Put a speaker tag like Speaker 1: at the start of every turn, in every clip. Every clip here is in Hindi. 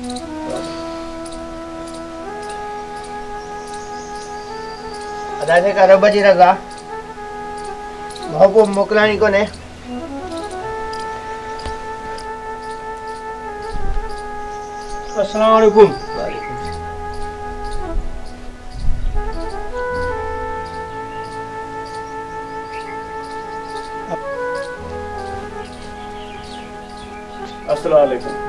Speaker 1: अदा से का रब जी रगा भाऊ मोकलानी को ने
Speaker 2: अस्सलाम वालेकुम। अस्सलाम वालेकुम।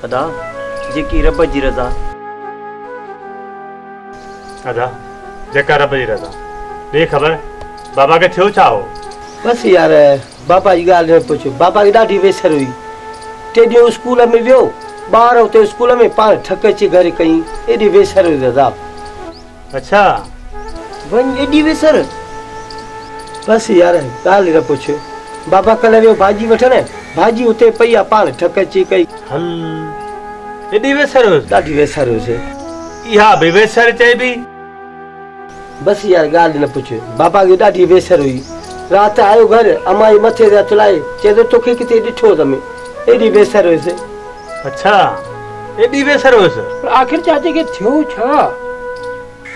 Speaker 3: अदा जेकी रब जी रज़ा।
Speaker 2: अदा जेका रब जी रज़ा। दे खबर बाबा के थियो छा हो?
Speaker 1: बस यार बाबा जी गाल न पूछो। बाबा की ॾाढी वेसर हुई। टे ॾींहं स्कूल में वियो, ॿार उते स्कूल में पाण थक अची घर कई। एॾी वेसर हुई दादा।
Speaker 2: अच्छा
Speaker 1: वञ एॾी वेसर। बस यार ॻाल्हि न पूछो। बाबा कल्ह वियो भाॼी वठण, भाॼी उते पई आहे, पाण थक अची कई।
Speaker 2: हल एॾी वेसर हुयसि?
Speaker 1: ॾाढी वेसर हुयसि।
Speaker 2: इहा बि वेसर चइबी?
Speaker 1: बस यार ॻाल्हि न पूछो। बाबा की ॾाढी वेसर हुई। रात आयो घर, अम्मा जे मथे ते हथ लाए चए थो तोखे किथे ॾिठो तमे। एॾी वेसर हुयसि।
Speaker 2: अच्छा एॾी वेसर हुयसि?
Speaker 4: आखिर चाचे के थियो छा?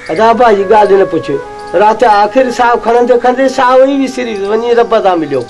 Speaker 1: अदा भाई ॻाल्हि न पूछो। रात आखिर साहु खणंदे खणंदे साहु ई विसरी वञी रब सां मिलियो।